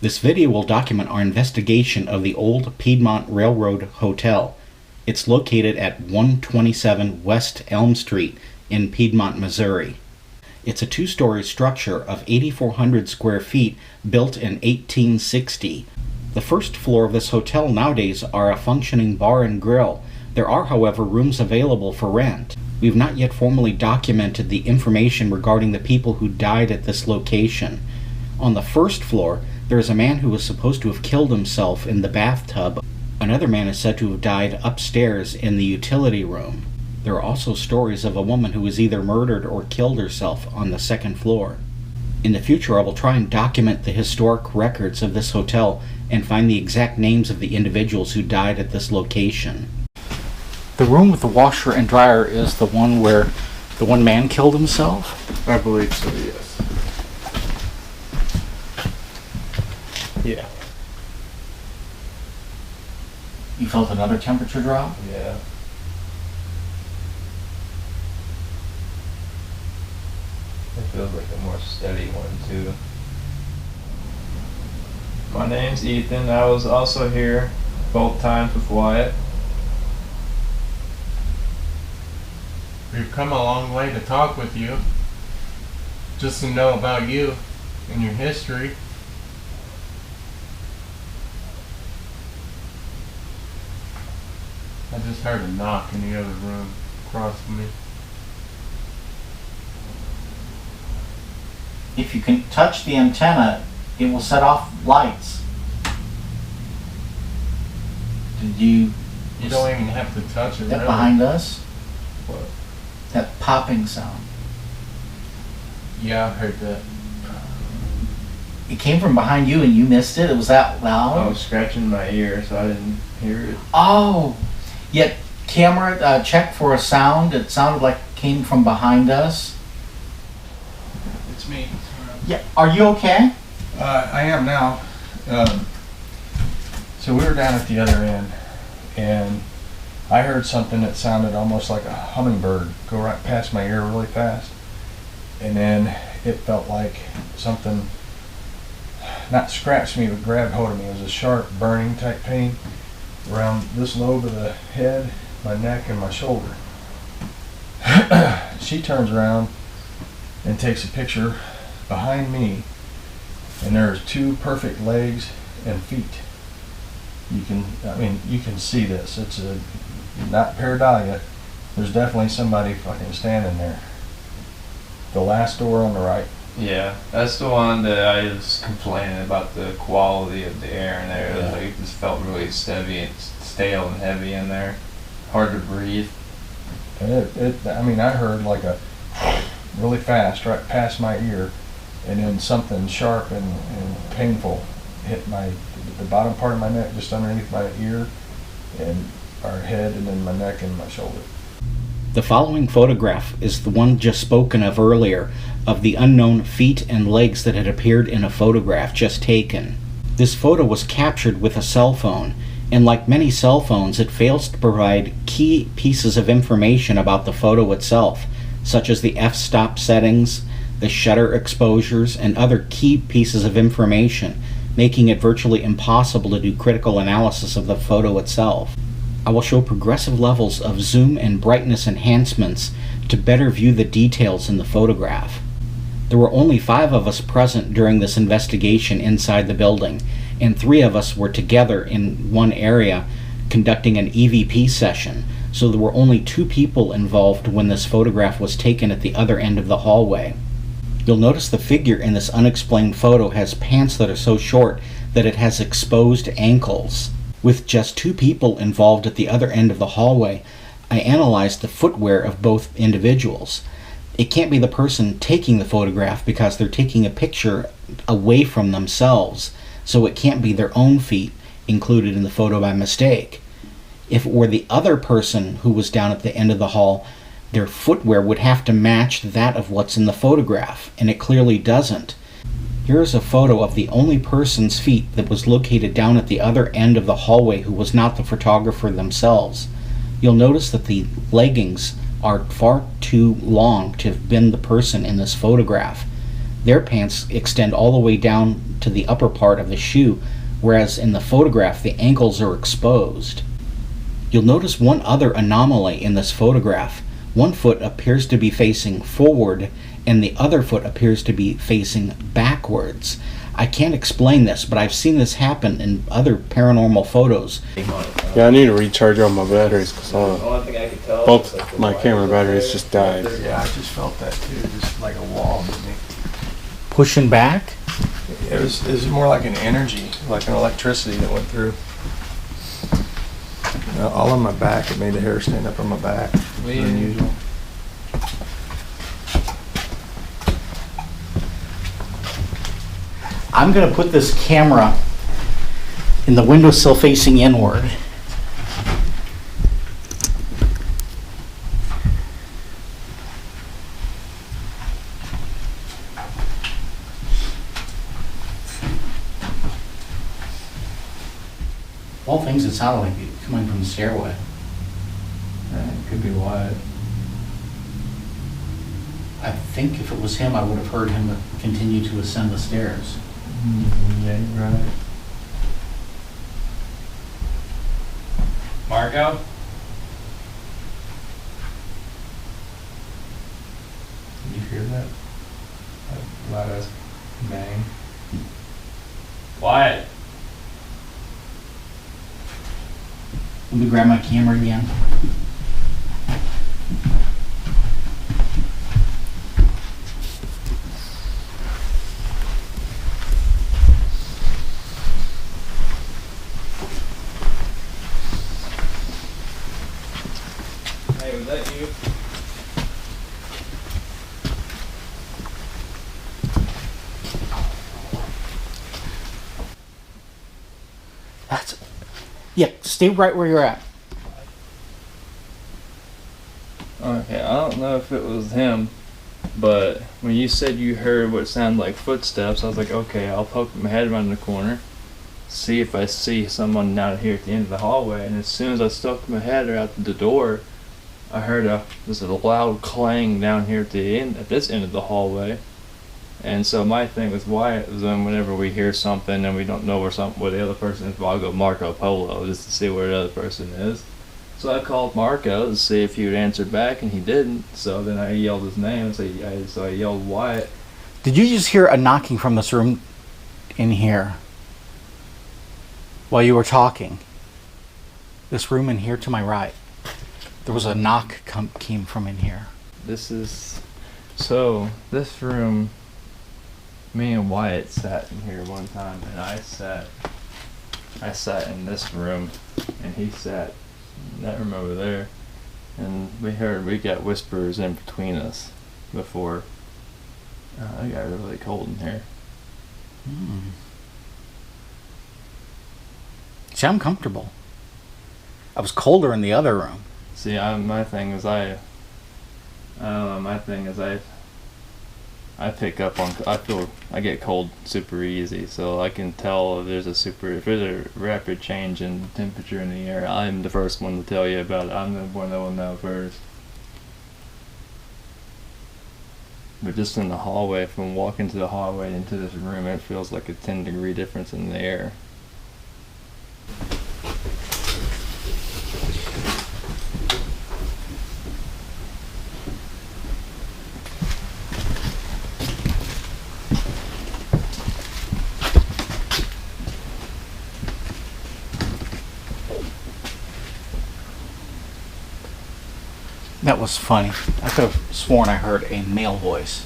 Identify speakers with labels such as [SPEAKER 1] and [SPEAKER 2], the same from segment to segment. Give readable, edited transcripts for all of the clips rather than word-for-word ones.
[SPEAKER 1] This video will document our investigation of the old Piedmont Railroad Hotel. It's located at 127 West Elm Street in Piedmont, Missouri. It's a two-story structure of 8,400 square feet built in 1860. The first floor of this hotel nowadays are a functioning bar and grill. There are, however, rooms available for rent. We have not yet formally documented the information regarding the people who died at this location. On the first floor, there is a man who was supposed to have killed himself in the bathtub. Another man is said to have died upstairs in the utility room. There are also stories of a woman who was either murdered or killed herself on the second floor. In the future, I will try and document the historic records of this hotel and find the exact names of the individuals who died at this location. The room with the washer and dryer is the one where the one man killed himself?
[SPEAKER 2] I believe so, yes. Yeah.
[SPEAKER 1] You felt another temperature drop?
[SPEAKER 2] Yeah. It feels like a more steady one, too. My name's Ethan. I was also here both times with Wyatt.
[SPEAKER 3] We've come a long way to talk with you, just to know about you and your history. I just heard a knock in the other room across from me.
[SPEAKER 1] If you can touch the antenna, it will set off lights. Did you...
[SPEAKER 3] You don't even have to touch it.
[SPEAKER 1] That
[SPEAKER 3] really.
[SPEAKER 1] behind us?
[SPEAKER 3] What?
[SPEAKER 1] That popping sound.
[SPEAKER 3] Yeah, I heard that.
[SPEAKER 1] It came from behind you and you missed it? It was that loud?
[SPEAKER 2] I was scratching my ear, so I didn't hear it.
[SPEAKER 1] Oh! Yet, camera, check for a sound. It sounded like it came from behind us.
[SPEAKER 4] It's me.
[SPEAKER 1] Yeah, are you okay?
[SPEAKER 4] I am now. So we were down at the other end, and I heard something that sounded almost like a hummingbird go right past my ear really fast. And then it felt like something, not scratched me, but grabbed hold of me. It was a sharp, burning type pain around this lobe of the head, my neck, and my shoulder. She turns around and takes a picture behind me, and there's two perfect legs and feet. You can see this. It's not pareidolia. There's definitely somebody fucking standing there. The last door on the right.
[SPEAKER 2] Yeah, that's the one that I was complaining about the quality of the air in there.
[SPEAKER 1] Yeah.
[SPEAKER 2] It just felt really stale and heavy in there. Hard to breathe.
[SPEAKER 4] And I heard like a really fast right past my ear, and then something sharp and painful hit the bottom part of my neck, just underneath my ear, and our head, and then my neck and my shoulder. The following photograph is the one just spoken of earlier, of the unknown feet and legs that had appeared in a photograph just taken. This photo was captured with a cell phone, and like many cell phones, it fails to provide key pieces of information about the photo itself, such as the f-stop settings, the shutter exposures, and other key pieces of information, making it virtually impossible to do critical analysis of the photo itself. I will show progressive levels of zoom and brightness enhancements to better view the details in the photograph. There were only 5 of us present during this investigation inside the building, and 3 of us were together in one area conducting an EVP session, so there were only 2 people involved when this photograph was taken at the other end of the hallway. You'll notice the figure in this unexplained photo has pants that are so short that it has exposed ankles. With just 2 people involved at the other end of the hallway, I analyzed the footwear of both individuals. It can't be the person taking the photograph because they're taking a picture away from themselves, so it can't be their own feet included in the photo by mistake. If it were the other person who was down at the end of the hall, their footwear would have to match that of what's in the photograph, and it clearly doesn't. Here is a photo of the only person's feet that was located down at the other end of the hallway who was not the photographer themselves. You'll notice that the leggings are far too long to have been the person in this photograph.
[SPEAKER 1] Their pants extend all the way down to the upper part of the shoe, whereas in the photograph the ankles are exposed. You'll notice one other anomaly in this photograph. One foot appears to be facing forward and the other foot appears to be facing backwards. I can't explain this, but I've seen this happen in other paranormal photos.
[SPEAKER 3] Yeah, I need to recharge all my batteries because both my camera batteries just died. Yeah, I just felt that too, just like a wall.
[SPEAKER 1] Pushing back?
[SPEAKER 3] It was more like an energy, like an electricity that went through. All on my back, it made the hair stand up on my back. Unusual.
[SPEAKER 1] I'm going to put this camera in the windowsill facing inward. All things, it sounded like it coming from the stairway.
[SPEAKER 2] It could be Wyatt.
[SPEAKER 1] I think if it was him, I would have heard him continue to ascend the stairs.
[SPEAKER 2] Yeah, you're right. Marco? Did you hear that? That loud ass bang. Wyatt!
[SPEAKER 1] Let me grab my camera again.
[SPEAKER 2] Hey, was that you?
[SPEAKER 1] Yeah, stay right where you're at.
[SPEAKER 2] Okay, I don't know if it was him, but when you said you heard what sounded like footsteps, I was like, okay, I'll poke my head around the corner, see if I see someone down here at the end of the hallway, and as soon as I stuck my head out the door, I heard this loud clang down here at the end, at this end of the hallway. And so my thing with Wyatt is then whenever we hear something and we don't know where the other person is, well, I'll go Marco Polo just to see where the other person is. So I called Marco to see if he would answer back, and he didn't. So then I yelled his name, so I yelled Wyatt.
[SPEAKER 1] Did you just hear a knocking from this room in here while you were talking? This room in here to my right. There was a knock came from in here.
[SPEAKER 2] This room, me and Wyatt sat in here one time, and I sat in this room, and he sat in that room over there, and we got whispers in between us before. It got really cold in here.
[SPEAKER 1] See, I'm comfortable. I was colder in the other room.
[SPEAKER 2] See, my thing is I pick up on, I get cold super easy, so I can tell if there's a rapid change in temperature in the air. I'm the first one to tell you about it. I'm the one that will know first. But just in the hallway, from walking to the hallway into this room, it feels like a 10-degree difference in the air.
[SPEAKER 1] That was funny. I could have sworn I heard a male voice.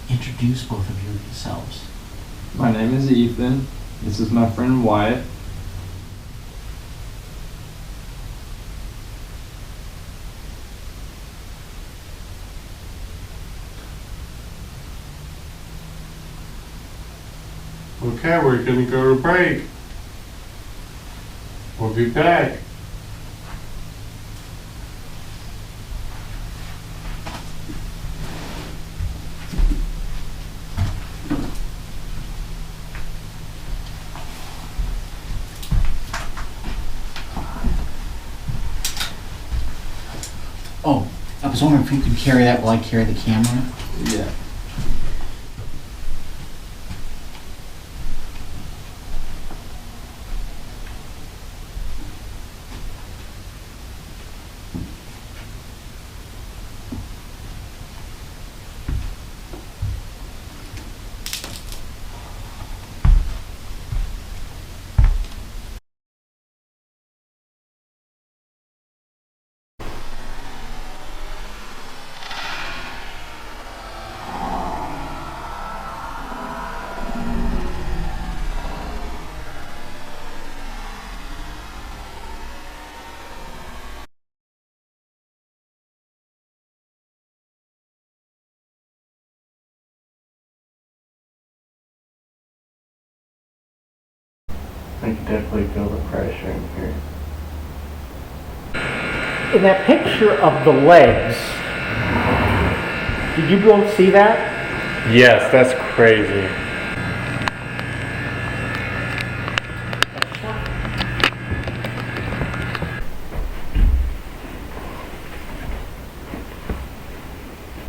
[SPEAKER 1] Introduce both of yourselves.
[SPEAKER 2] My name is Ethan. This is my friend Wyatt.
[SPEAKER 3] Okay, we're gonna go to break. We'll be back.
[SPEAKER 1] Oh, I was wondering if you could carry that while I carry the camera.
[SPEAKER 4] Yeah.
[SPEAKER 3] I can definitely feel the pressure in here.
[SPEAKER 1] In that picture of the legs, did you both see that?
[SPEAKER 3] Yes, that's crazy.